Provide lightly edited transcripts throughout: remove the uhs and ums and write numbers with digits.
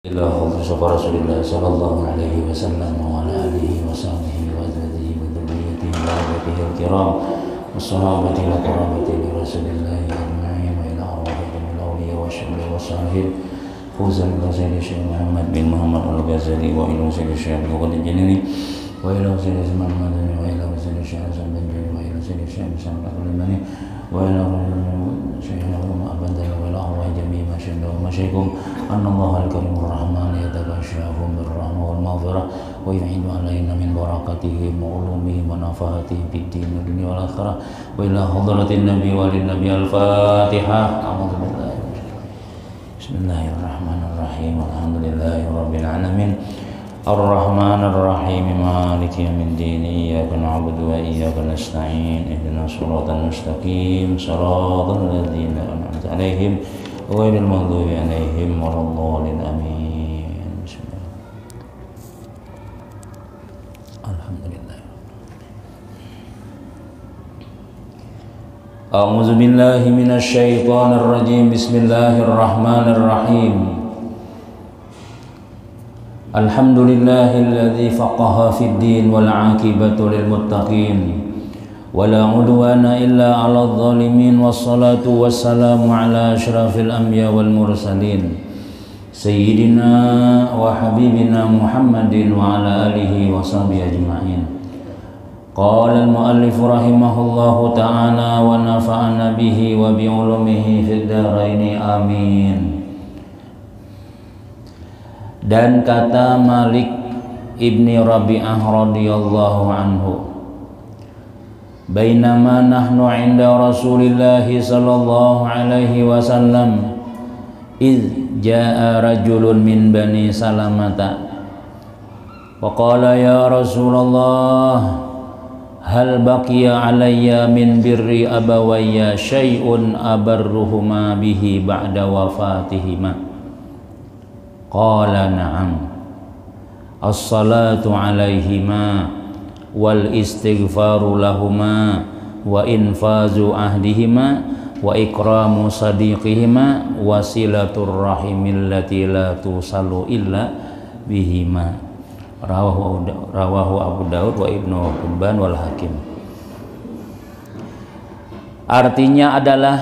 Rasulullah sallallahu alaihi wasallam wa ala alihi wa sahbihi wa azwajihi wa dhurriyyatihi wa ahbatihi al-kiram wa sahabati wa qarabati li Rasulillah ajma'in wa ila arwahihim al-awliya wa syuhada wa sahih fuzan bi sayyidi Syekh Muhammad bin Muhammad al-Ghazali wa ila sayyidi Syekh Al-Qadhi Jalili wa ila sayyidi Zaman Madani wa ila sayyidi Syekh Hasan bin Jali wa ila sayyidi Syekh Muhammad al-Limani wa ila Syekh Al-Abdan wa ila arwah jami'i masyayikh wa masyayikh anna Allah al-Karim ar-Rahman yatabashshahum bir-rahmah wal-maghfirah wa yu'idu alaina min barakatihim wa ulumihim wa nafahatihim fid din wa dunya wal akhirah wa ila hadratin nabi wa lin nabi al-Fatihah. A'udzu billahi Bismillahirrahmanirrahim. Alhamdulillahi rabbil alamin. Ar-Rahman ar-Rahim maliki yaumiddin. Iyyaka na'budu wa iyyaka nasta'in. Ihdinas siratal mustaqim. Shiratal ladzina an'amta 'alaihim ghairil maghdubi 'alaihim waladdallin. Amin. Bismillah. Alhamdulillah. A'udzu billahi minasy syaithanir rajim. Bismillahirrahmanirrahim. Alhamdulillahilladzi faqaha fid din wal 'aqibatu lil muttaqin wala 'udwana illa 'alal zalimin wassalatu wassalamu ala asyrafil anbiya wal mursalin sayyidina wa habibina Muhammadin wa ala alihi wa sahbihi ajma'in. Qala al-muallif rahimahullahu ta'ala wa nafa'ana bihi wa bi ulumihi fid dharain amin. Dan kata Malik ibni Rabi'ah radhiyallahu anhu, bainama nahnu 'inda Rasulillah sallallahu alaihi wasallam iz jaa rajulun min bani Salamata wa qala ya Rasulullah hal baqiya alayya min birri abawayya syai'un abarruhuma bihi ba'da wafatihima. Qala na'am, as-salatu alaihima wal istighfaru lahuma wa infazu ahdihima wa ikramu sadiqihima wa silatur rahimil lati la tusalu illa bihima. Rawahu Abu Daud wa Ibnu Hibban wal Hakim. Artinya adalah,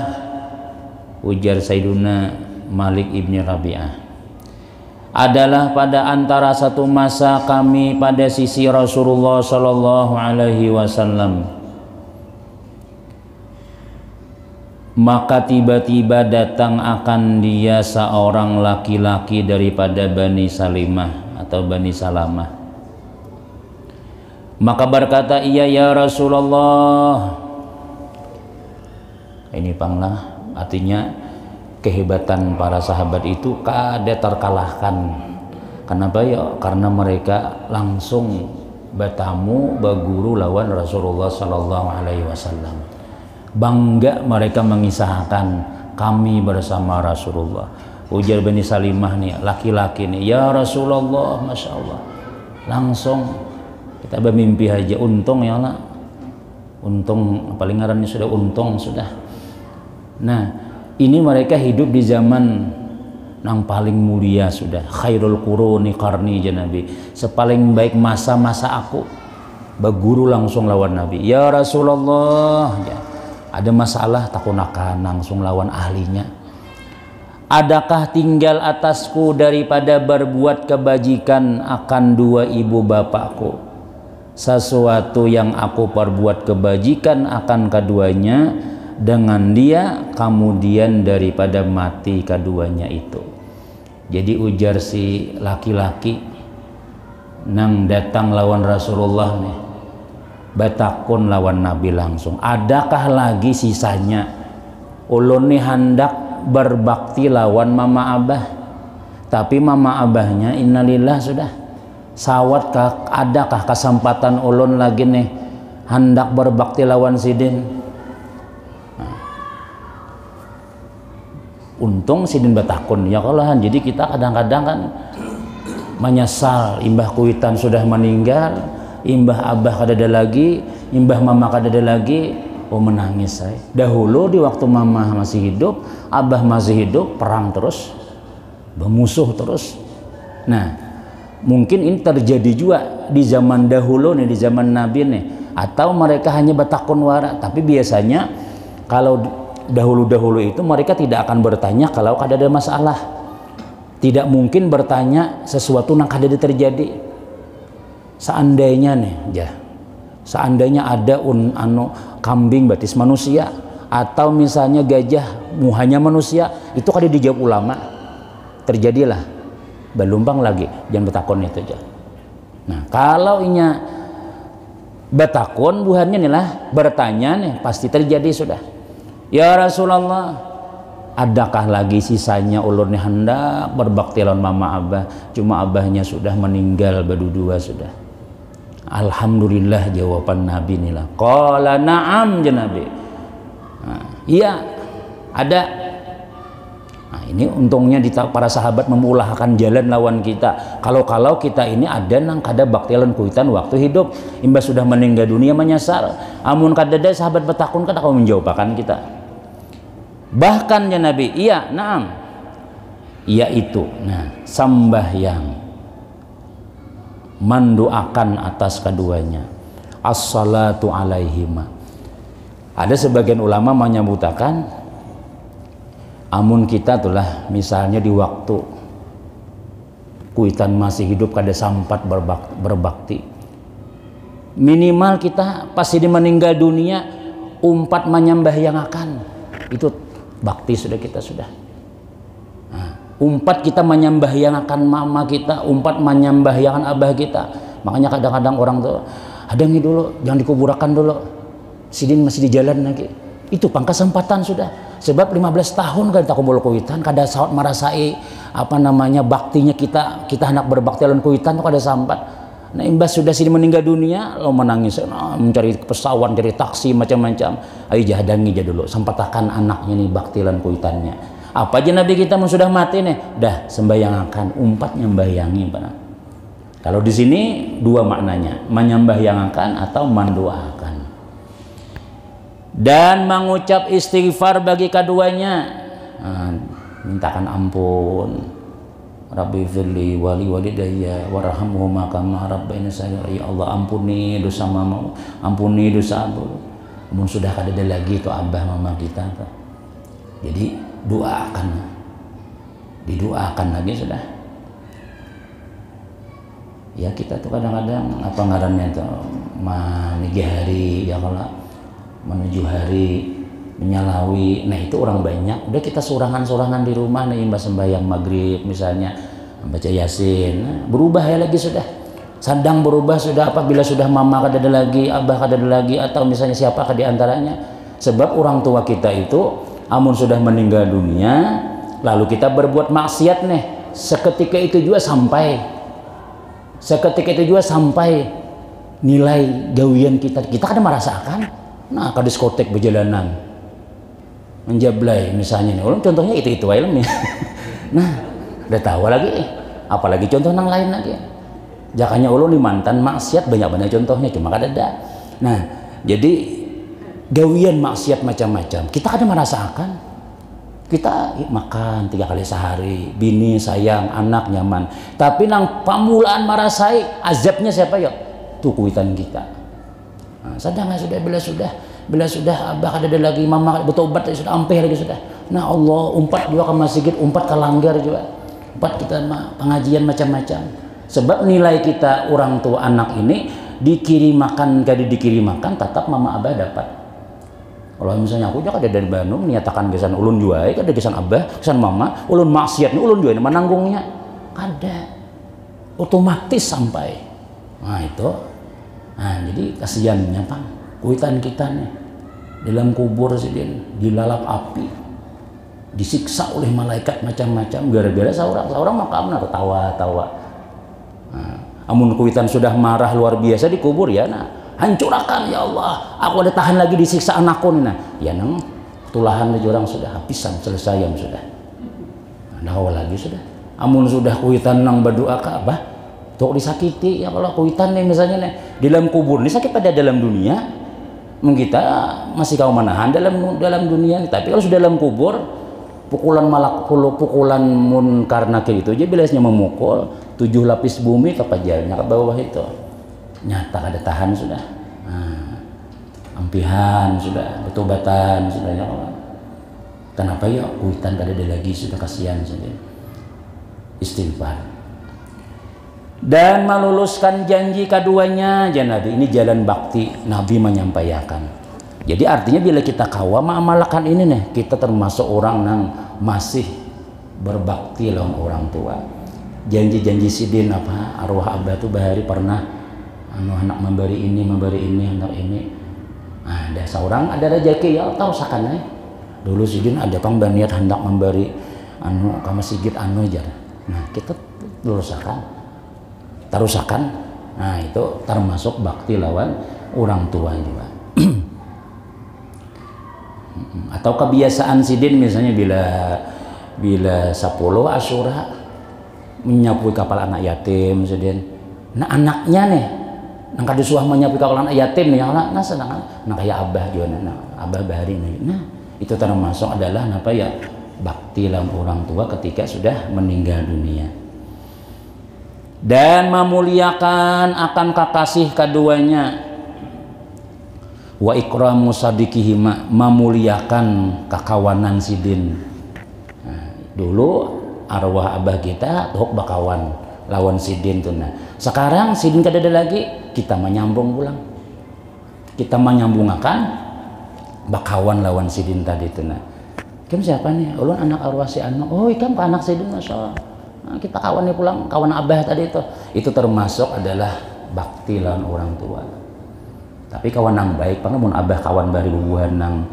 ujar Sayyiduna Malik ibni Rabi'ah, adalah pada antara satu masa kami pada sisi Rasulullah sallallahu alaihi wasallam, maka tiba-tiba datang akan dia seorang laki-laki daripada Bani Salimah atau Bani Salamah. Maka berkata ia, ya Rasulullah. Ini panglah, artinya kehebatan para sahabat itu kada terkalahkan. Kenapa ya? Karena mereka langsung bertamu berguru lawan Rasulullah sallallahu alaihi wasallam. Bangga mereka mengisahkan kami bersama Rasulullah. Ujar Bani Salimah nih, laki-laki nih, ya Rasulullah, masya Allah. Langsung kita bermimpi aja, untung ya Allah. Untung paling ngarannya sudah untung sudah. Nah, ini mereka hidup di zaman yang paling mulia sudah. Khairul quruni qarni Nabi. Sepaling baik masa-masa aku. Berguru langsung lawan Nabi. Ya Rasulullah, ya, ada masalah takunakan langsung lawan ahlinya. Adakah tinggal atasku daripada berbuat kebajikan akan dua ibu bapakku? Sesuatu yang aku perbuat kebajikan akan keduanya dengan dia, kemudian daripada mati keduanya itu. Jadi ujar si laki-laki nang datang lawan Rasulullah nih, batakun lawan Nabi langsung, adakah lagi sisanya ulun nih hendak berbakti lawan mama abah, tapi mama abahnya innalillah sudah sawat, adakah kesempatan ulun lagi nih hendak berbakti lawan sidin? Untung sidin batakun ya kalahan. Jadi kita kadang-kadang kan menyesal, imbah kuitan sudah meninggal, imbah abah kadada lagi, imbah mama kadada lagi. Oh, menangis saya. Dahulu di waktu mama masih hidup, abah masih hidup, perang terus, bermusuh terus. Nah, mungkin ini terjadi juga di zaman dahulu nih, di zaman Nabi nih, atau mereka hanya bertakun wara. Tapi biasanya kalau dahulu-dahulu itu mereka tidak akan bertanya kalau ada masalah. Tidak mungkin bertanya sesuatu yang kada terjadi. Seandainya nih, ya, seandainya ada kambing batis manusia, atau misalnya gajah muhanya manusia, itu kada dijawab ulama. Terjadilah, belumbang lagi, jangan bertakun itu aja. Nah, kalau inya bertakun buhannya nih lah, bertanya nih, pasti terjadi sudah. Ya Rasulullah, adakah lagi sisanya ulun hendak berbakti lawan mama abah, cuma abahnya sudah meninggal berdua sudah. Alhamdulillah, jawaban Nabi inilah. Qala na'am, ya Nabi. Nah, iya, ada. Nah, ini untungnya para sahabat memulahkan jalan lawan kita. Kalau kita ini ada nang kada bakti lawan kuitan waktu hidup, imbas sudah meninggal dunia menyesal. Amun kada ada sahabat bertakun, kada kau menjawabkan kita. Bahkan ya Nabi, iya, naam, yaitu, nah, sembahyang, mendoakan atas keduanya, as-salatu alaihima. Ada sebagian ulama menyebutkan, amun kita itulah misalnya di waktu kuitan masih hidup kada sempat berbakti, minimal kita pasti meninggal dunia umpat menyembahyangakan, itu bakti sudah kita sudah. Nah, umpat kita menyembahyangakan mama kita, umpat menyembahyangakan abah kita. Makanya kadang-kadang orang tuh, hadangi dulu, jangan dikuburakan dulu, sidin masih di jalan lagi. Itu pangkas sempatan sudah. Sebab 15 tahun kan kita kumpul kuitan, kada sawat merasai baktinya kita hendak berbakti lawan kuitan tuh kada sampat. Nah, imbas sudah sini meninggal dunia, lo menangis, mencari pesawat, cari taksi, macam-macam. Ayo jahadangi aja dulu, sempatakan anaknya nih baktilan kuitannya. Apa aja Nabi kita sudah mati nih, dah sembayangakan, umpat nyembayangi. Kalau di sini dua maknanya, menyembahyangakan atau mendoakan. Dan mengucap istighfar bagi keduanya. Nah, mintakan ampun. Rabbi firli wali walidayya warhamhuma kama rabbayani shaghira. Ya Allah, ampuni dosa mama, ampuni dosa abu. Mun sudah kada ada lagi itu abah mama kita tuh. Jadi didoakan lagi sudah. Ya kita tuh kadang-kadang apa ngarannya tuh menuju hari, ya kalau menuju hari menyalawi. Nah, itu orang banyak udah kita surangan-surangan di rumah nih, mbak sembahyang maghrib misalnya baca yasin. Nah, berubah ya lagi sudah, sadang berubah sudah apabila sudah mama kada ada lagi, abah kada ada lagi, atau misalnya siapa di antaranya. Sebab orang tua kita itu amun sudah meninggal dunia lalu kita berbuat maksiat nih, seketika itu juga sampai nilai gawian kita kada merasakan. Nah, ke diskotek berjalanan menjablay misalnya nih, contohnya itu aja. Nah, udah tahu lagi, apalagi contoh yang lain lagi. Jakanya ulun di mantan maksiat banyak-banyak contohnya, cuma kada ada. Nah, jadi gawian maksiat macam-macam kita kada merasakan. Kita makan 3 kali sehari, bini sayang, anak nyaman, tapi nang pamulaan merasai azabnya siapa ya? Tuh kuitan kita. Nah, sedang sudah bila sudah abah ada lagi, mama bertobat sudah ampeh lagi sudah. Nah, Allah umpat juga ke masjid, umpat ke langgar juga, umpat kita pengajian macam-macam. Sebab nilai kita orang tua anak ini dikirimakan tetap mama abah dapat. Kalau misalnya aku juga ada dari Bandung menyatakan kesan ulun juai, kada kesan abah, kesan mama, ulun maksiat nih ulun juai menanggungnya, kada otomatis sampai. Nah itu, nah jadi kasihannya Pak, kuitan kita nih dalam kubur sidin dilalap api, disiksa oleh malaikat macam-macam gara-gara seorang makamna tawa. Nah, amun kuitan sudah marah luar biasa di kubur ya, nah hancurkan ya Allah, aku ada tahan lagi disiksa anakku nih, nah ya nang tulahan orang sudah habisan selesai yang sudah, nah lagi sudah. Amun sudah kuitan nang berdoa ke abah tok disakiti ya, kalau kuitan nih misalnya nih di dalam kubur nih sakit pada dalam dunia, mungkin kita masih kau menahan dalam dunia nih, tapi kalau sudah dalam kubur pukulan munkar nakir itu aja bilasnya memukul 7 lapis bumi kepajarnya ke bawah itu nyata ada tahan sudah. Ampihan sudah, betobatan sudah ya. Kenapa ya kuitan kada ada lagi sudah, kasihan saja. Istighfar dan meluluskan janji keduanya aja Nabi. Ini jalan bakti Nabi menyampaikan. Jadi artinya bila kita kawa mengamalkan ini nih, kita termasuk orang yang masih berbakti lawan orang tua. Janji-janji sidin apa arwah abah tuh bahari pernah anak memberi ini anak ini. Ada seorang ada rezeki ya tahu sakana. Dulu sidin ada pang berniat hendak memberi kama sigit jar. Nah, kita tarusakan. Nah, itu termasuk bakti lawan orang tua juga. Atau kebiasaan sidin misalnya bila 10 Asyura menyapui kapal anak yatim sidin. Nah, anaknya nih nang kada suah menyapui kapal anak yatim nih nah sedang nah kayak abah juga nah abah bahari nih. Nah, itu termasuk adalah apa ya bakti lawan orang tua ketika sudah meninggal dunia. Dan memuliakan akan kekasih keduanya. Wa ikramu sadiqihima, memuliakan kekawanan sidin. Nah, dulu arwah abah kita tuh bakawan lawan sidin tuh. Nah, sekarang sidin kada ada lagi, kita menyambung pulang. Kita menyambungkan bakawan lawan sidin tadi tuh. Nah, Kim siapa nih? Ulun anak arwah si anu. Oh, ikam ke anak sidin masyaallah. Nah, kita kawan nih pulang, kawan abah tadi itu termasuk adalah bakti lawan orang tua. Tapi kawan yang baik, karena mun abah kawan bari bubuhan nang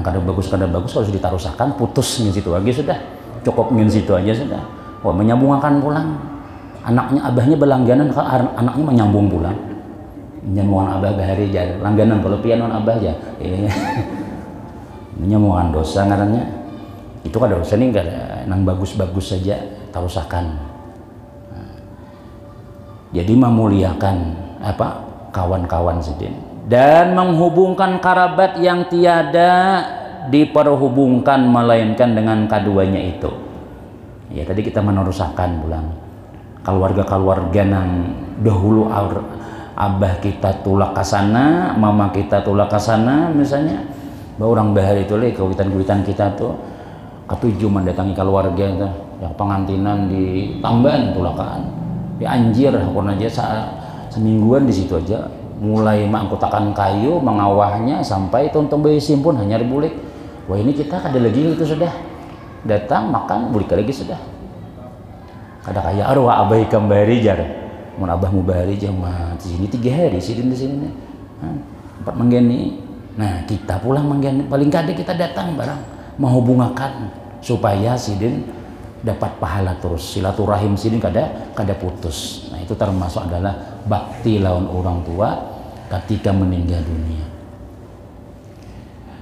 kada bagus kalau sudah ditarusakan putus ngin situ aja sudah, cukup ngin situ aja sudah. Wah, menyambungkan pulang, anaknya abahnya berlangganan, anaknya menyambung pulang, menyambungkan abah bahari aja, langganan kalau pianon abah aja, menyambungkan dosa ngarannya, itu kada dosa nih kada, nang bagus-bagus saja tarusakan. Nah, jadi memuliakan apa? Kawan-kawan sidin dan menghubungkan kerabat yang tiada diperhubungkan melainkan dengan keduanya itu. Ya tadi kita menerusakan pulang keluarga-keluarga nang dahulu abah kita tulak kasana, mama kita tulak kasana misalnya, bahwa orang bahar itu le kawitan-kawitan kita tuh ketujuh mendatangi keluarga itu yang pengantinan di Tamban tulakan di Anjir pun aja semingguan di situ aja, mulai mengangkutakan kayu mengawahnya sampai tonton bayi simpun hanya bulik. Wah, ini kita kada lagi itu sudah datang makan bulik lagi sudah. Kada kayak arwah abah ikam bahari jar, mun abah mu bahari jam di sini 3 hari sidin di sini. 4 menggeni. Nah, kita pulang menggeni paling kada kita datang barang menghubungkan supaya sidin dapat pahala terus, silaturahim sidin kada putus. Nah, itu termasuk adalah bakti lawan orang tua ketika meninggal dunia.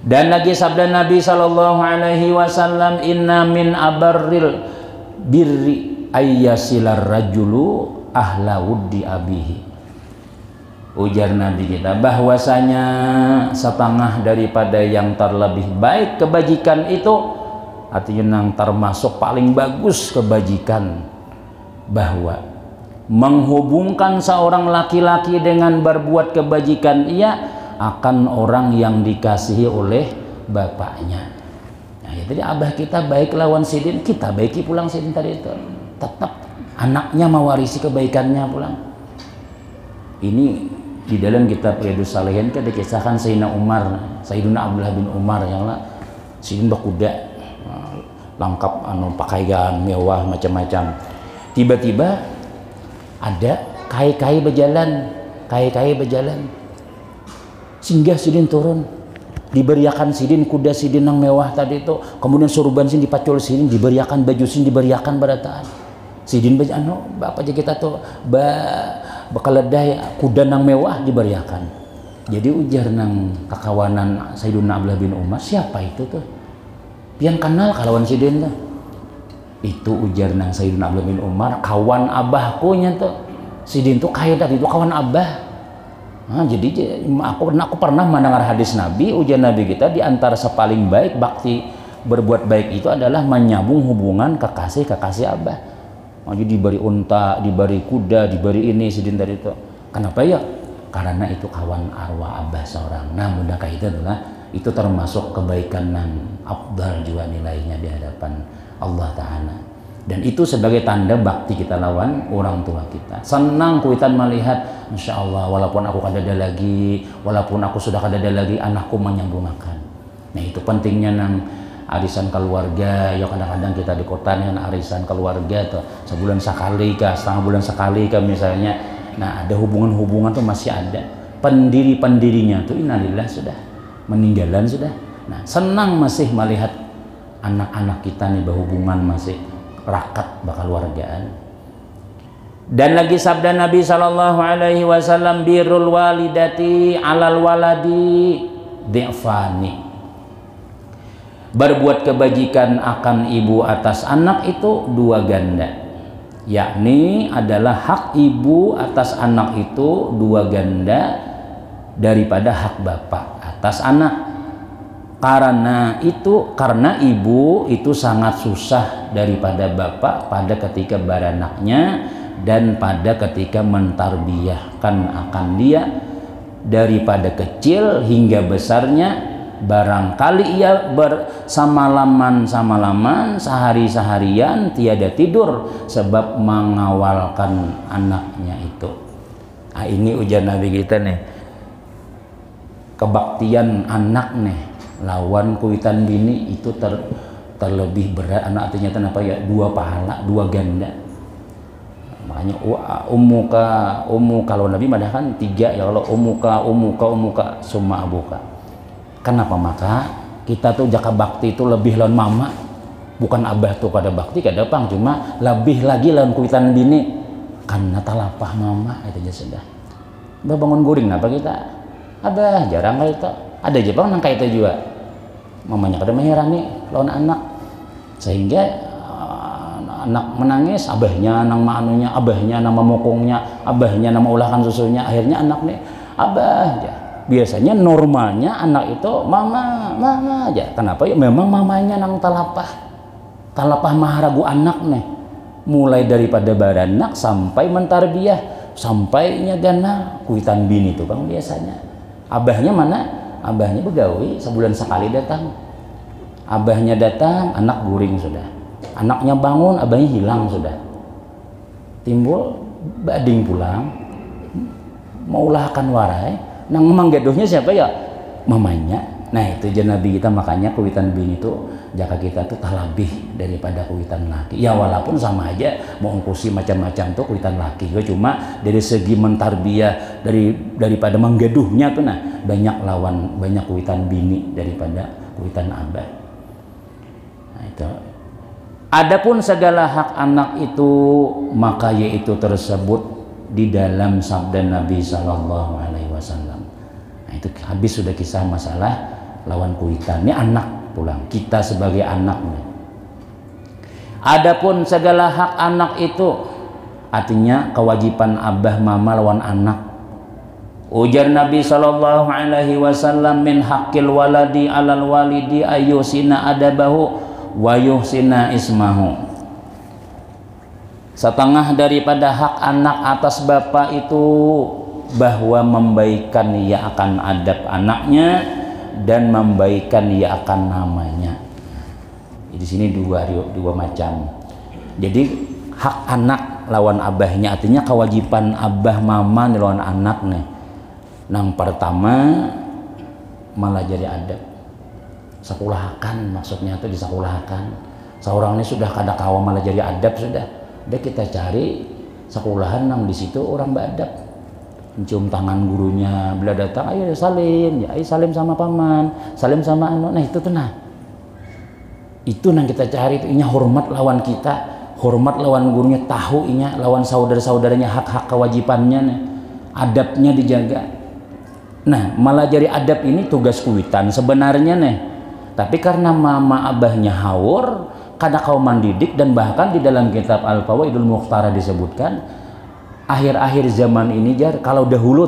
Dan lagi sabda Nabi sallallahu alaihi wasallam, inna min abarril birri ayyasilar rajulu ahla wuddi abihi. Ujar Nabi kita bahwasanya setengah daripada yang terlebih baik kebajikan itu, artinya yang termasuk paling bagus kebajikan, bahwa menghubungkan seorang laki-laki dengan berbuat kebajikan ia akan orang yang dikasihi oleh bapaknya. Nah, jadi abah kita baik lawan sidin, kita baiki pulang sidin tadi itu. Tetap anaknya mewarisi kebaikannya pulang. Ini di dalam kitab Riyadhus Shalihin kan dikisahkan Sayyidina Abdullah bin Umar yang lah sidin berkuda lengkap pakaian mewah macam-macam. Tiba-tiba ada kai-kai berjalan, singgah sidin turun, diberiakan sidin kuda sidin yang mewah tadi itu, kemudian surban sidin dipacul sidin, diberiakan baju sidin, diberiakan barataan sidin bapak aja kita tuh bakaledai kuda yang mewah diberiakan. Jadi ujar nang kakawanan Sayyidina Abdullah bin Umar, siapa itu tuh pian kenal kalawan sidin tuh. Itu ujar nang Sayyidina Abdullah bin Umar, kawan abahku nya tuh sidin tuh kaya tadi itu kawan abah. Nah, jadi aku pernah mendengar hadis Nabi, ujar Nabi kita di antara sepaling baik bakti berbuat baik itu adalah menyambung hubungan kekasih abah. Maju diberi unta, diberi kuda, diberi ini sedintar itu. Kenapa ya? Karena itu kawan arwah abah seorang. Nah, mudahkah itu adalah itu termasuk kebaikan yang afdal juga nilainya di hadapan Allah Ta'ala. Dan itu sebagai tanda bakti kita lawan orang tua kita. Senang kuitan melihat, insya Allah walaupun aku kadada lagi, walaupun aku sudah kadada lagi, anakku menyambung makan. Nah itu pentingnya nang arisan keluarga. Ya kadang-kadang kita di kota nih arisan keluarga tuh sebulan sekali kah, setengah bulan sekali kah misalnya. Nah ada hubungan-hubungan tuh masih ada. Pendiri-pendirinya tuh innalillah sudah meninggalan sudah. Nah senang masih melihat anak-anak kita nih berhubungan masih rakat bakal wargaan. Dan lagi sabda Nabi Shallallahu Alaihi Wasallam, birrul walidati alal waladi di'fani. Berbuat kebajikan akan ibu atas anak itu dua ganda, yakni adalah hak ibu atas anak itu dua ganda daripada hak bapak atas anak. Karena ibu itu sangat susah daripada bapak pada ketika beranaknya dan pada ketika mentarbiyahkan akan dia daripada kecil hingga besarnya. Barangkali ia bersamalaman sehari-seharian tiada tidur sebab mengawalkan anaknya itu. Nah, ini ujian Nabi kita nih, kebaktian anak nih lawan kuitan bini itu terlebih berat. Anak artinya apa ya, dua pahala, dua ganda. Makanya ummu kalau Nabi madah kan tiga ya, kalau umuka summa abuka. Kenapa? Maka kita tuh jaka bakti itu lebih lawan mama, bukan abah tuh kada bakti kada pang, cuma lebih lagi lawan kuitan bini karena talapah mama itu aja sudah. Bangun guring apa kita abah jarang kali itu ada aja bang nangka itu juga mamanya kada mengherani lawan anak sehingga anak menangis abahnya nang maanunya, abahnya nang memukungnya, abahnya nang meulahkan susunya, akhirnya anak nih abah aja. Biasanya normalnya anak itu mama aja. Kenapa ya? Memang mamanya nang talapah maharagu anak nih, mulai daripada baranak sampai mentarbiyah sampainya gana kuitan bini itu bang. Biasanya abahnya mana? Abahnya begawi sebulan sekali datang. Abahnya datang, anak guring sudah. Anaknya bangun, abahnya hilang sudah. Timbul bading pulang, meulahkan warai. Nang manggaduhnya siapa ya? Mamanya. Nah itu aja Nabi kita, makanya kuitan bini itu jaka kita tuh tak lebih daripada kuitan laki. Ya walaupun sama aja mau ungkusi macam-macam tuh kuitan laki. Cuma dari segi mentarbiyah daripada manggaduhnya tuh nah banyak kuitan bini daripada kuitan abah. Nah itu. Adapun segala hak anak itu maka yaitu tersebut di dalam sabda Nabi Sallallahu Alaihi Wasallam. Nah itu habis sudah kisah masalah lawan kuitan. Ini anak pulang, kita sebagai anak. Adapun segala hak anak itu artinya kewajiban abah mama lawan anak. Ujar Nabi Sallallahu Alaihi Wasallam, min haqqil waladi alal walidi ayyusina adabahu wa yuhsina ismahu. Setengah daripada hak anak atas bapak itu bahwa membaikan ia akan adab anaknya dan membaikan ia akan namanya. Di sini dua macam. Jadi hak anak lawan abahnya artinya kewajiban abah mama nih lawan anak nih. Nang pertama malah jadi adab. Sekolahkan maksudnya itu disekolahkan. Seorang ini sudah kada kawa malah jadi adab sudah. Udah kita cari sekolahan nang di situ orang beradab, mencium tangan gurunya, bila datang ayo salim, ya ayo salim sama paman, salim sama anu. Nah itu tuh nah, itu nang kita cari, inya hormat lawan kita, hormat lawan gurunya, tahu inya lawan saudara-saudaranya hak-hak kewajibannya nih, adabnya dijaga. Nah malah jadi adab ini tugas kuitan sebenarnya nih, tapi karena mama abahnya haur kada kau mendidik, dan bahkan di dalam kitab Al-Fawaidul Mukhtarah disebutkan akhir-akhir zaman ini jar, kalau dahulu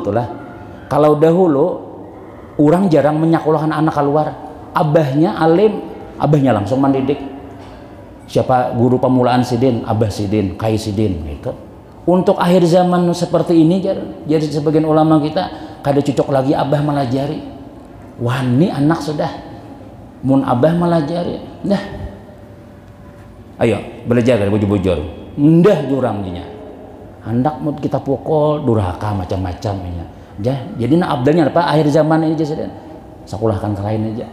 orang jarang menyekolahkan anak keluar, abahnya alim, abahnya langsung mendidik. siapa guru pemulaan Sidin, Abah Sidin, Kai Sidin gitu. Untuk akhir zaman seperti ini jadi sebagian ulama kita kada cocok lagi Abah melajari. Wani anak sudah mun Abah melajari. Dah. Ayo belajar dari bujur-bujur. Ndah jurang nya. Hendak mau kita pukul durhaka macam-macam ya. Jadi abdalnya apa akhir zaman ini aja Sidin. Sekolahkan ke lain aja.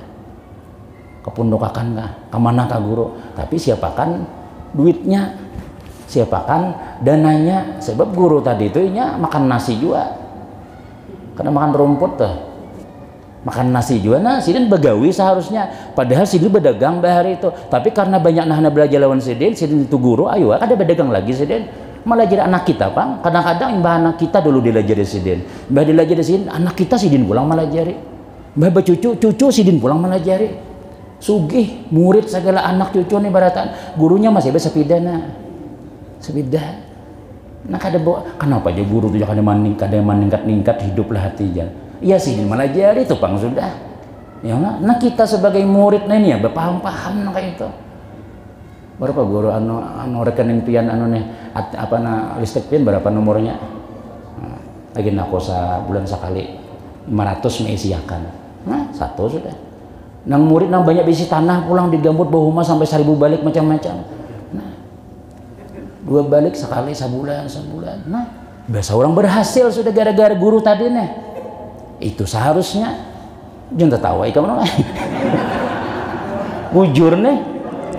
Kepundokakan kah, kemana kah guru, tapi siapakan duitnya, siapakan dananya, sebab guru tadi itu makan nasi juga, karena makan rumput tuh, makan nasi juga. Nah Sidin begawi seharusnya, padahal Sidin berdagang bahari itu, tapi karena banyak nahana belajar lawan Sidin itu guru, ayo ada berdagang lagi Sidin, malah jadi anak kita Bang. Kadang-kadang mbah anak kita dulu dilajari Sidin, mbah dilajari Sidin, anak kita Sidin pulang melajari, mbah cucu Sidin pulang melajari. Sugih murid segala anak cucu nih baratan gurunya masih bisa sepidana sepidah. Nah kenapa aja guru tuh kadang meningkat hiduplah hatinya. Iya Sidin melajari itu Bang sudah. Ya nah kita sebagai murid nih ya berpaham kayak itu. Berapa guru anu rekening pian anu nih apa listrik pian berapa nomornya? Nah, lagi nakosa bulan sekali 500 meisiakan. Nah satu sudah. Nang murid nang banyak bisi tanah pulang digambut bawa rumah sampai 1000 balik macam-macam. Nah, 2 balik sekali sebulan. Nah, biasa orang berhasil sudah gara-gara guru tadi nih. Itu seharusnya jangan tertawa ikan mana. Bujur nih,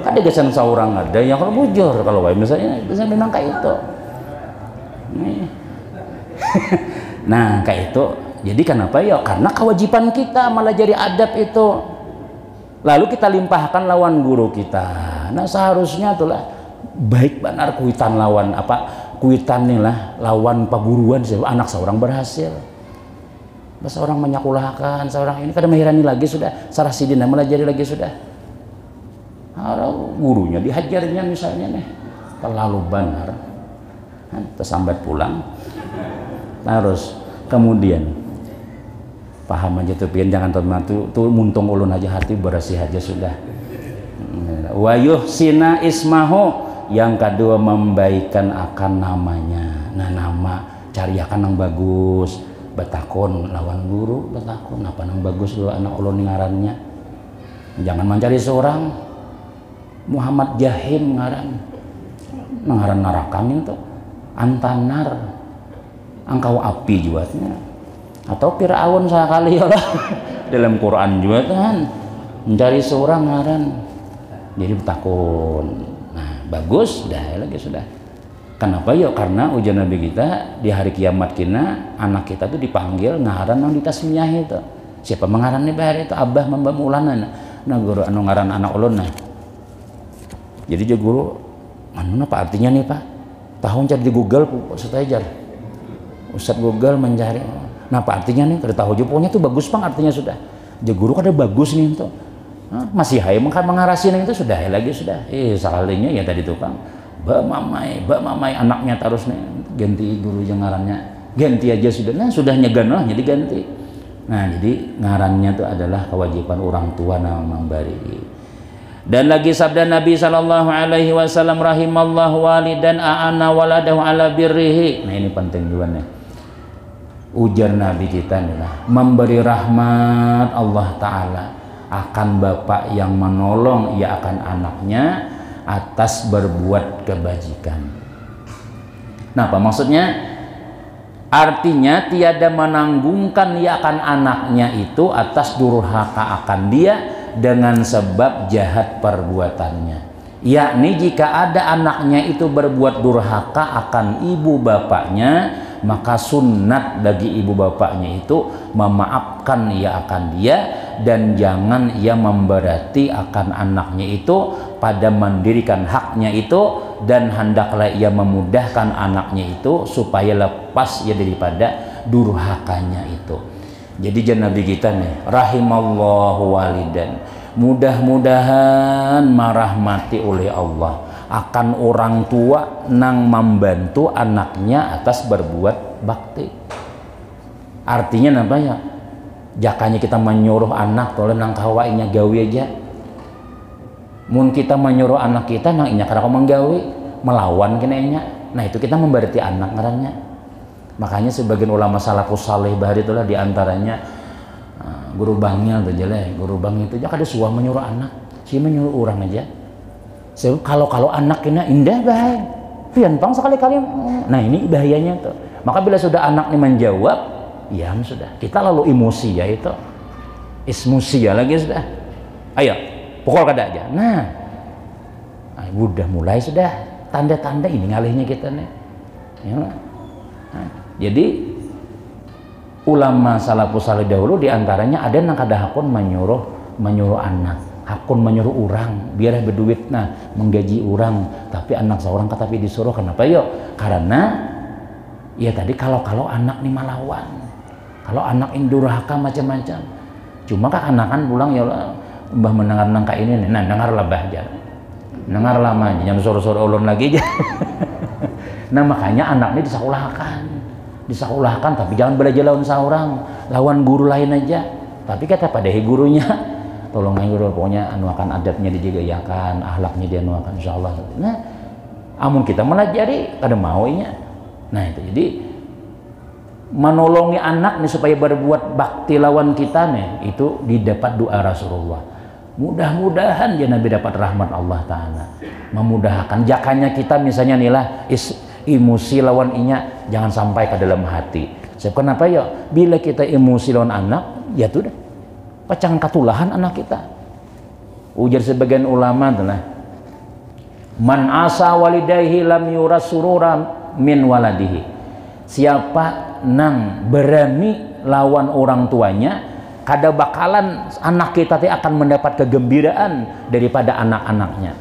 ada gesan seorang ada yang kalau bujur kalau misalnya bisa memang kayak itu. Nih. Nah kayak itu. Jadi kenapa ya? Karena kewajiban kita malah jadi adab itu. Lalu kita limpahkan lawan guru kita. Nah seharusnya itulah baik benar kuitan lawan apa kuitan nih lah lawan paguruan anak seorang berhasil. Seorang menyakulahkan seorang ini kada mahirani lagi sudah sarah Sidin melajari lagi sudah. Gurunya dihajarnya misalnya nih terlalu benar. Tersambat pulang. Terus kemudian paham aja tuh pian jangan tuh muntung ulun aja hati bersih aja sudah. Wa yuhsina ismahu, yang kedua membaikan akan namanya. Nah nama cariakan yang bagus, betakon lawan guru betakon apa yang bagus dulu anak ulun ngarannya. Jangan mencari seorang Muhammad Jahim ngaran narakan itu Antanar angkau api juatnya atau Fir'aun sekali ya lah dalam Quran juga kan mencari seorang ngaran jadi betakun. Nah bagus dah lagi sudah. Kenapa ya? Karena ujian Nabi kita di hari kiamat kina anak kita tuh dipanggil ngaran yang ditasmiyah itu. Siapa mengaran nih bahari itu Abah Mbak Mulana. Nah guru anu ngaran anak ulun nah. Jadi dia guru anu apa artinya nih Pak? Tahun cari di Google Ustaz ajar. Ustaz Google mencari. Nah apa artinya nih? Kada tahu pokoknya tuh bagus Bang artinya sudah. Dia guru kada bagus nih itu. Masih hai mengarasin itu sudah lagi sudah. Sekalinya ya tadi tuh Bang. Mbak mamai anaknya terus nih ganti guru yang ngarannya. Ganti aja sudah. Nah sudah nyegan lah jadi ganti. Nah jadi ngarannya itu adalah kewajiban orang tua memberi. Dan lagi sabda Nabi sallallahu alaihi wasallam rahimallahu walidan a'ana waladahu ala birrihi. Nah ini penting juga nih. Ujar Nabi kita adalah memberi rahmat Allah Ta'ala akan bapak yang menolong ia akan anaknya atas berbuat kebajikan. Nah apa maksudnya? Artinya tiada menanggungkan ia akan anaknya itu atas durhaka akan dia dengan sebab jahat perbuatannya. Yakni jika ada anaknya itu berbuat durhaka akan ibu bapaknya, maka sunnat bagi ibu bapaknya itu memaafkan ia akan dia dan jangan ia memberati akan anaknya itu pada mendirikan haknya itu, dan hendaklah ia memudahkan anaknya itu supaya lepas ya daripada durhakanya itu. Jadi jangan Nabi kita nih rahimallahu walidan, mudah-mudahan merahmati oleh Allah akan orang tua nang membantu anaknya atas berbuat bakti. Artinya namanya jakanya kita menyuruh anak tolong nang kawainya gawe aja. Mun kita menyuruh anak kita nang inya kada menggawe melawan kena inya. Nah itu kita memberarti anak ngarannya. Makanya sebagian ulama salafus saleh bahari itulah diantaranya guru bangnya tuh jelek, guru bang itu aja kada suah menyuruh anak, sih menyuruh orang aja. So, kalau anak kena indah baik, pian pang sekali-kali. Nah ini bahayanya tuh. Maka bila sudah anak ini menjawab, ya sudah. Kita lalu emosi ya itu, ismusi ya lagi sudah. Ayo, pukul kada aja. Nah, udah mulai sudah tanda-tanda ini ngalihnya kita nih. Ya. Nah, jadi ulama salafus saleh dahulu diantaranya ada yang kada hakun menyuruh anak, hakun menyuruh orang biar berduit nah menggaji orang, tapi anak seorang tapi disuruh. Kenapa yuk? Karena ya tadi kalau anak nih malawan, kalau anak ini durhaka macam-macam. Cuma kan anak kan pulang ya mbah mendengar nangka ini nih, nah dengar lah bah aja, dengar lama jangan suruh-suruh ulun lagi aja. Nah makanya anak ini disekolahkan tapi jangan belajar lawan seorang, lawan guru lain aja. Tapi kata pada gurunya tolong guru pokoknya anuakan adabnya dijaga-jakan, akhlaknya dia anuakan insyaallah. Nah amun kita melajari kada mau nya. Nah itu jadi menolongi anak nih supaya berbuat bakti lawan kita nih itu didapat doa Rasulullah. Mudah-mudahan ya Nabi dapat rahmat Allah Ta'ala, memudahkan jakanya kita misalnya inilah emosi lawan inya jangan sampai ke dalam hati. Sebab kenapa ya? Bila kita emosi lawan anak, ya tuh dah pacangan katulahan anak kita. Ujar sebagian ulama adalah man asa walidayhi lam yuras surura min waladihi. Siapa nang berani lawan orang tuanya, kada bakalan anak kita akan mendapat kegembiraan daripada anak-anaknya.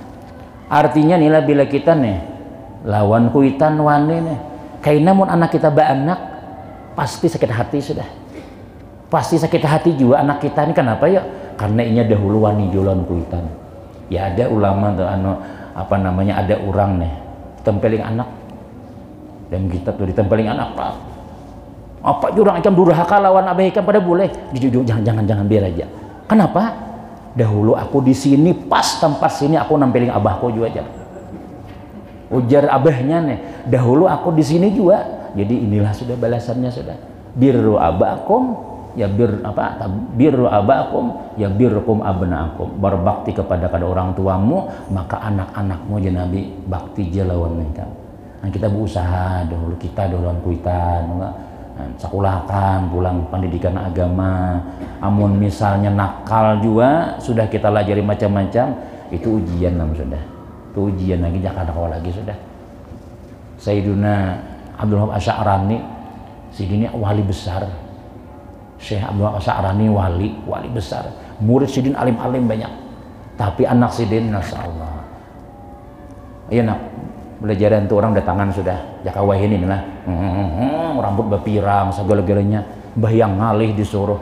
Artinya nilai bila kita nih lawan kuitan wani nih kayak namun anak kita beranak pasti sakit hati sudah, pasti sakit hati juga anak kita ini. Kenapa ya? Karena ini dahulu wani jualan kuitan. Ya ada ulama tuh apa namanya, ada orang nih tempeling anak dan kita tuh ditempeling anak apa jurang ikam durhaka lawan abah ikam pada boleh jujur jangan biar aja. Kenapa? Dahulu aku di sini pas tempat sini aku nampilin abahku juga aja. Ujar abahnya nih, dahulu aku di sini juga. Jadi inilah sudah balasannya sudah. Birru abakum ya birru abakum ya birrukum abnaakum. Berbakti kepada orang tuamu maka anak-anakmu ya Nabi bakti jelawan mereka. Nah, kita berusaha dahulu kita dahuluan kuitan, sekolahkan pulang pendidikan agama. Amun misalnya nakal juga sudah kita lajari macam-macam, itu ujian nam sudah. Itu ujian lagi jangan nakal lagi sudah. Sayyiduna Abdul Wahab Asy'arani sidini wali besar. Syekh Abdul Wahab Asy'arani wali besar. Murid sidin alim-alim banyak. Tapi anak sidin masyaallah. Iya nak belajaran tuh orang datangan sudah jaka wahini lah rambut bapirang segala-galanya bayang ngalih disuruh.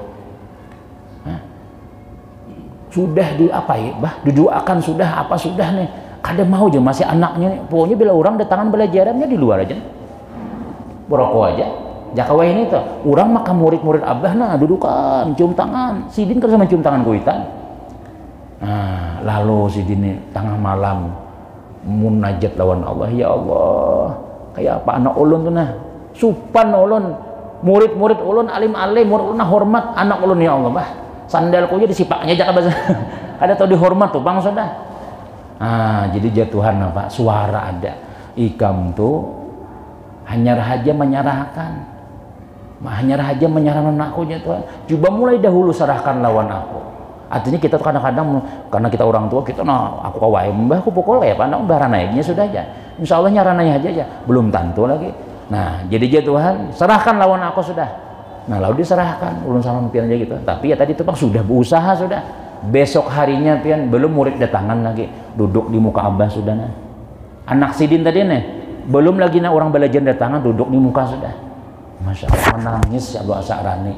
Sudah di apa ya bah didoakan sudah apa sudah nih kada mau aja masih anaknya nih. Pokoknya bila orang datangan belajarannya di luar aja berokok aja jaka wahini tuh orang maka murid-murid abah nah dudukan cium tangan sidin kan sama cium tangan kuitan. Nah lalu sidin nih tengah malam munajat lawan Allah, ya Allah kayak apa anak ulun tuh nah supan ulun, murid-murid ulun alim-alim, murid ulun hormat anak ulun, ya Allah bah sandalku aja disipaknya aja ada tau dihormat tuh bang sudah. Jadi jatuhan apa suara ada ikam tuh hanya rahaja menyerahkan anakku jatuhan coba mulai dahulu serahkan lawan aku. Artinya kita kadang-kadang karena kita orang tua kita aku kawai mbah aku pukul ya anak mbah naiknya sudah aja insya Allah nyara naik aja belum tentu lagi. Nah jadi Tuhan serahkan lawan aku sudah. Nah lalu diserahkan ulun sama pian aja gitu. Tapi ya tadi tuh bang sudah berusaha sudah. Besok harinya pian belum murid datangan lagi duduk di muka abah sudah nah. Anak sidin tadi nih belum lagi nah orang belajar datangan duduk di muka sudah. Masya Allah menangis ya Abdul Asy'arani.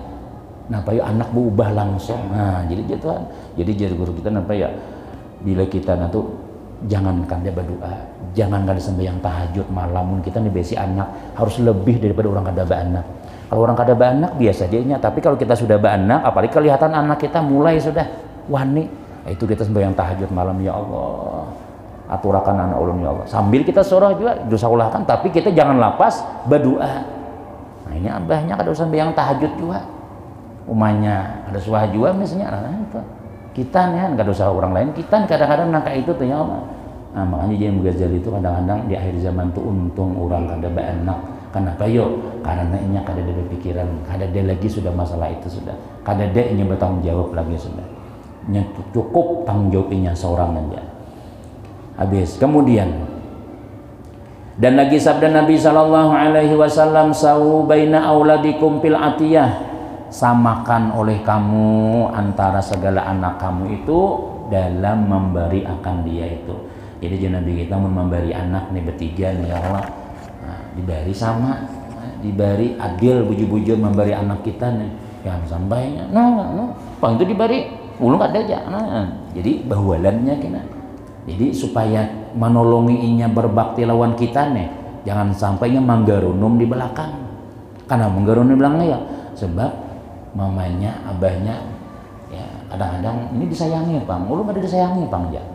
Napa ya anak berubah langsung. Nah jadi Tuhan jadi guru kita napa ya bila kita nanti jangankan dia berdoa, jangankan dia sembahyang tahajud malam kita nih besi anak harus lebih daripada orang kada beranak. Kalau orang kada beranak biasa dia nya, tapi kalau kita sudah beranak apalagi kelihatan anak kita mulai sudah wani Itu kita sembahyang tahajud malam, ya Allah aturakan anak ulun ya Allah, sambil kita surah juga dosa ulahkan, tapi kita jangan lapas berdoa. Nah ini abahnya kada usah sembahyang tahajud juga, umanya ada suah juga misalnya, nah itu kita nih kan kada usah orang lain, kita kadang-kadang nangka itu tuh ya Allah. Nah makanya Imam Ghazali itu kadang-kadang di akhir zaman tuh untung orang kada berenak. Kenapa yo? Karena ini kada ada pikiran, kada ada lagi sudah masalah itu sudah, kada ada ini bertanggung jawab lagi sudah, cukup tanggung jawabnya seorang aja. Habis. Kemudian dan lagi sabda Nabi sallallahu alaihi wasallam, sawu baina auladikum fil atiyah, samakan oleh kamu antara segala anak kamu itu dalam memberi akan dia itu. Jadi Nabi kita memberi anak nih bertiga nih ya Allah, nah, diberi sama, diberi adil buju-buju memberi anak kita nih yang sampainya pang itu diberi ulung ada aja. Nah, jadi bahualannya kena. Jadi supaya menolonginya berbakti lawan kita nih, jangan sampainya manggarunum di belakang. Karena manggarunum di belakang ya, sebab mamanya, abahnya, ya kadang-kadang ini disayangi Bang, ulun ada disayangi Bang ya.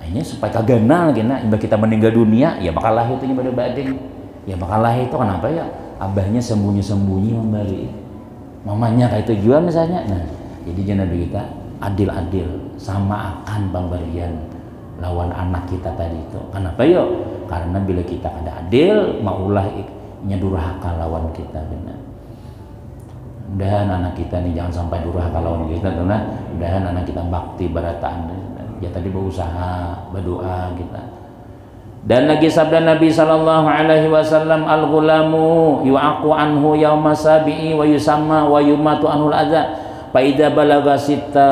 Nah, ini supaya kagana kena, imbah kita meninggal dunia, ya bakal lahir itu pada bading, ya bakal lahir itu kenapa ya? Abahnya sembunyi-sembunyi memberi, mamanya kayak itu juga misalnya. Nah, jadi jangan kita adil-adil sama akan pemberian lawan anak kita tadi itu. Kenapa yo? Karena bila kita ada adil, maulah durhaka lawan kita benar. Mudahan anak kita nih jangan sampai durhaka lawan kita, karena mudahan anak kita bakti barataan. Ya tadi berusaha, berdoa kita. Dan lagi sabda Nabi sallallahu alaihi wasallam, al-ghulamu yu'aqu anhu yauma sabi'i wa yusamma wa yumatu anhul adza. Fa idza balagha sitta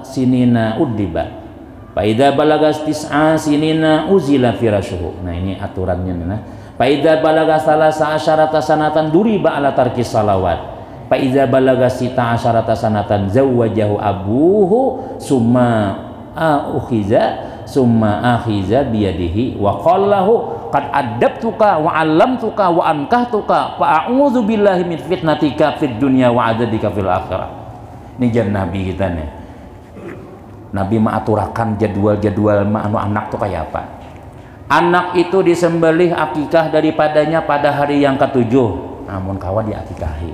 sinina uddiba. Faida balagas tis'a sinina uzila firashuhu. Nah ini aturannya nah. Faida balagas salasa asyarata sanatan duriba ala tarkis salawat. Faida balagas sita asyarata sanatan zawwajahu abuhu summa akhiza biyadihi wa qallahu qad adabtuka wa 'allamtuka wa ankahtuka fa a'udzu billahi min fitnatika fid dunya wa 'adzabika fil akhirah. Ini jan Nabi kita nih. Nabi mengaturakan jadwal-jadwal anu anak tuh kayak apa. Anak itu disembelih akikah daripadanya pada hari yang ketujuh. Namun kawan diakikahi.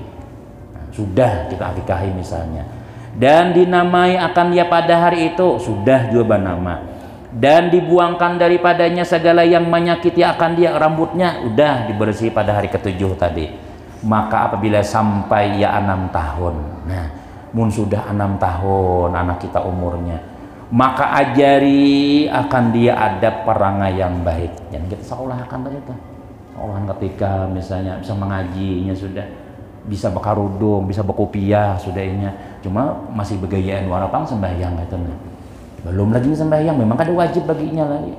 Nah, sudah kita akikahi misalnya. Dan dinamai akan dia pada hari itu. Sudah juga nama. Dan dibuangkan daripadanya segala yang menyakiti akan dia, rambutnya. Udah dibersih pada hari ketujuh tadi. Maka apabila sampai ya 6 tahun. Nah. Mun sudah 6 tahun anak kita umurnya, maka ajari akan dia adab perangai yang baik. Yang kita sekolahkan tadi itu, sekolah ketika misalnya bisa mengajinya sudah, bisa bekarudung, bisa berkopiah sudah ini. Cuma masih begayaan warapang sembahyang itu nih. Belum lagi sembahyang, memang ada wajib baginya lagi.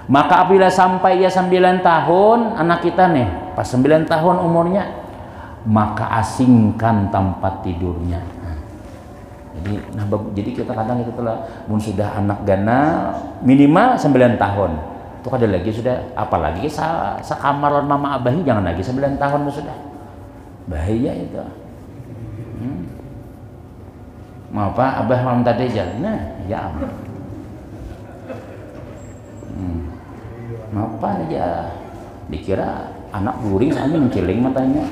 Maka apabila sampai ya 9 tahun anak kita nih, pas 9 tahun umurnya, maka asingkan tempat tidurnya. Jadi kita kadang itu telah mun sudah anak gana minimal 9 tahun itu ada lagi sudah, apalagi sekamar mama abahi jangan lagi 9 tahun sudah bahaya itu. Mau apa abah mam tadi jalan nah ya apa aja dikira anak guring soalnya menciling matanya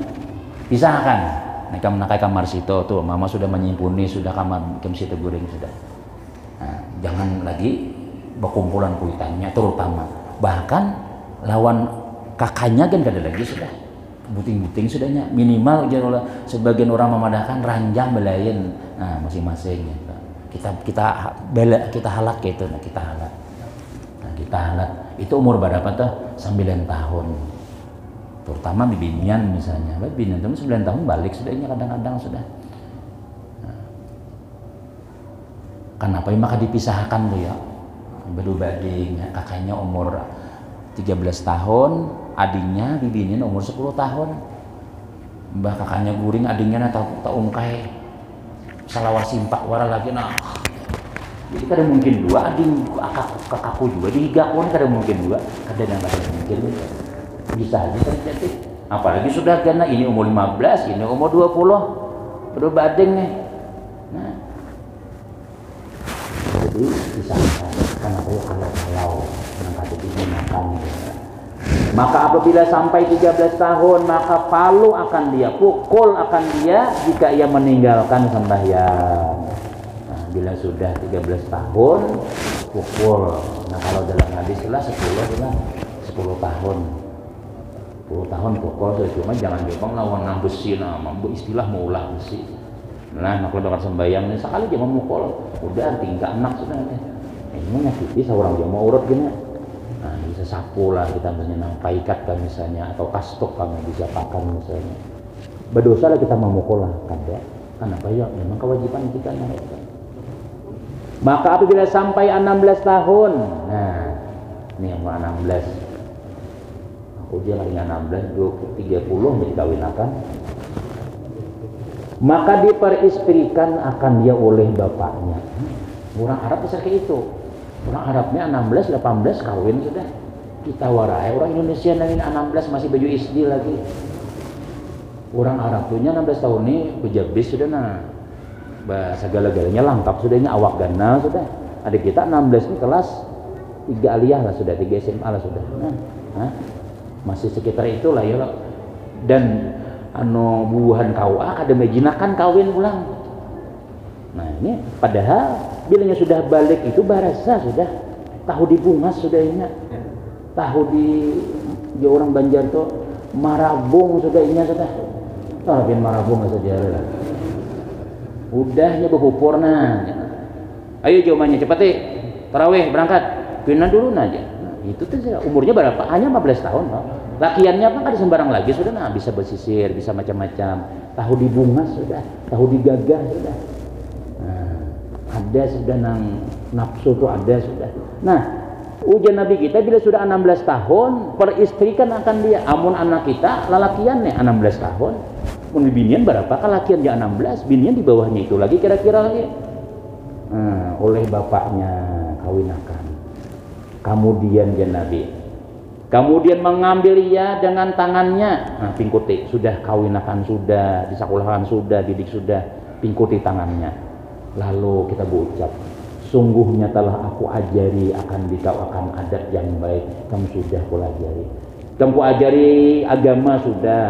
pisahkan. Nah, kamar situ tuh, mama sudah menyimpuni, sudah kamar situ guring sudah. Nah, jangan lagi berkumpulan kuitannya, terutama bahkan lawan kakaknya kan kada lagi sudah, buting-buting sudahnya minimal jangan sebagian orang memadahkan ranjang belayan, nah masing-masing. Gitu. Kita halak gitu, nah kita halak. Nah kita halak itu umur berapa tuh? 9 tahun. Terutama bibinian misalnya, bibinian itu 9 tahun balik sudahnya kadang-kadang sudah. Nah, kenapa maka dipisahkan tuh ya? Badu-bading, kakaknya umur 13 tahun, adiknya bibinian umur 10 tahun. Mbah kakaknya guring, adiknya tak ungkai. Salawar simpak wara lagi nah. Jadi kada mungkin dua adik kakakku juga dihigakon kada mungkin dua, kada mungkin. Bisa aja terjadi. Apalagi sudah karena ini umur 15, ini umur 20. Baru badeng nih. Nah. dipisahkan karena kalau maka digunakan. Maka apabila sampai 13 tahun maka palu akan dia, pukul akan dia jika ia meninggalkan sembahyang. Nah, bila sudah 13 tahun pukul. Nah, kalau dalam hadis lah 10 tahun. 10 tahun pukul, cuma jangan jepang lawan besi, nama istilah maulah besi. Nah, kalau dengan sembahyang ini sekali dia memukul, udah tinggal anak sudah. Ini menyakiti seorang dia mau urut gini. Nah, bisa sapu lah kita misalnya paikat kan misalnya, atau kastok kami bisa pakai misalnya. Berdosa lah kita memukul lah kan ya. Kenapa ya? Memang kewajiban kita mereka. Maka apabila sampai 16 tahun, nah ini yang 16. Ujian harinya 16, 20, 30 dikawinakan. Maka diperistrikan akan dia oleh bapaknya. Orang Arab besar kayak itu. Orang Arabnya 16, 18 kawin sudah. Kita warai orang Indonesia yang 16 masih baju SD lagi. Orang Arab punya 16 tahun nih bejabis sudah nah. Segala-galanya lengkap sudah, ini awak ganal sudah. Adik kita 16 ini kelas 3 aliyah lah sudah, 3 SMA lah sudah. Nah, masih sekitar itulah ya. Dan buuhan KUA ada mejinakan kawin ulang. Nah ini padahal bilanya sudah balik itu barasa sudah tahu dibungas sudah ingat, tahu di orang Banjar tuh marabung sudah ingat sudah. Tapi marabung saja lah. Udahnya berhupur nah. Ayo jawabannya cepat tarawih berangkat. Kena dulu aja. Itu tuh umurnya berapa? Hanya 15 tahun, Pak. Lakiannya apa kan sembarang lagi sudah, nah bisa bersisir, bisa macam-macam. Tahu dibungas sudah, tahu digagah sudah. Nah, ada sudah nang nafsu tuh ada sudah. Nah, ujian Nabi kita bila sudah 16 tahun, peristrikan akan dia. Amun anak kita lalakiannya 16 tahun. Mun binian berapa? Kalakian dia 16, binian di bawahnya itu lagi kira-kira lagi. Nah, oleh bapaknya kawinakan. Kemudian dia Nabi mengambil ia dengan tangannya. Nah, pingkuti sudah kawinakan sudah, disekolahkan sudah, didik sudah, pingkuti tangannya. Lalu kita berucap, sungguhnya telah aku ajari akan dikau akan adat yang baik. Kamu sudah pelajari, kamu ajari agama sudah,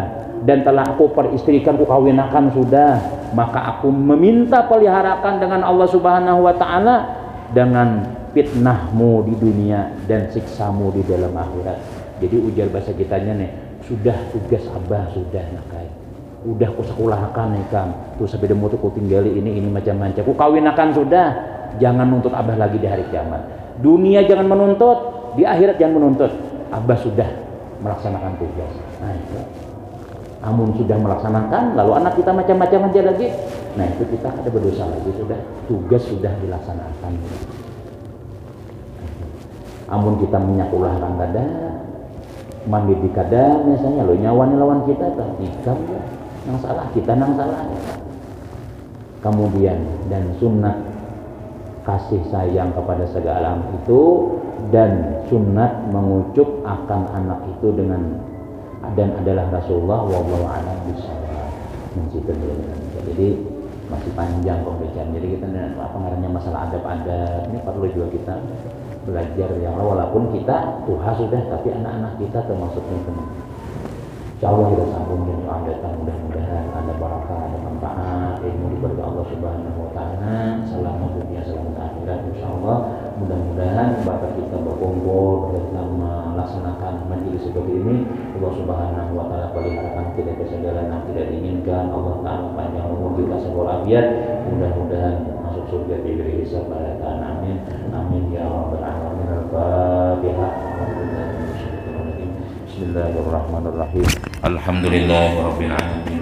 dan telah aku peristrikan, aku kawinakan sudah. Maka aku meminta peliharakan dengan Allah Subhanahu wa Ta'ala dengan fitnahmu di dunia dan siksamu di dalam akhirat. Jadi ujar bahasa kitanya nih, sudah tugas abah sudah nakai, udah ku sekolahkan nih Kang, tuh sampai demo tuh ku tinggali ini macam-macam, ku kawinakan sudah. Jangan nuntut abah lagi di hari kiamat. Dunia jangan menuntut, di akhirat jangan menuntut. Abah sudah melaksanakan tugas. Nah itu. Amun sudah melaksanakan, lalu anak kita macam-macam aja lagi. Nah itu kita ada berdosa lagi sudah. Tugas sudah dilaksanakan. Amun kita menyakulahkan kada, mandi kada misalnya lo nyawan lawan kita kan ikam ya, nang salah kita nang salah. Kemudian dan sunnah kasih sayang kepada segala alam itu, dan sunnah mengucup akan anak itu dengan dan adalah Rasulullah wallahu a'lam bishawab. Jadi masih panjang pembicaraan. Jadi kita apa ngarannya masalah adab-adab ini perlu juga kita belajar yang walaupun kita Tuhan sudah, tapi anak-anak kita termasuknya teman. Insyaallah kita sambung dengan adatan, mudah-mudahan ada barakah, ada manfaat, ilmu diberi Allah Subhanahu wa Ta'ala, selamat dunia, selamat akhirat insyaallah. Mudah-mudahan bapak kita berkumpul dalam melaksanakan majelis seperti ini, Allah Subhanahu wa Ta'ala peliharakan tidak kesadaran yang tidak diinginkan, Allah Ta'ala panjang umur kita sebuah afiat, mudah-mudahan masuk surga diberi hisab pada tanah. Amin amin ya rabbal alamin. Al-Fatihah. Bismillahirrahmanirrahim. Alhamdulillahirabbil alamin.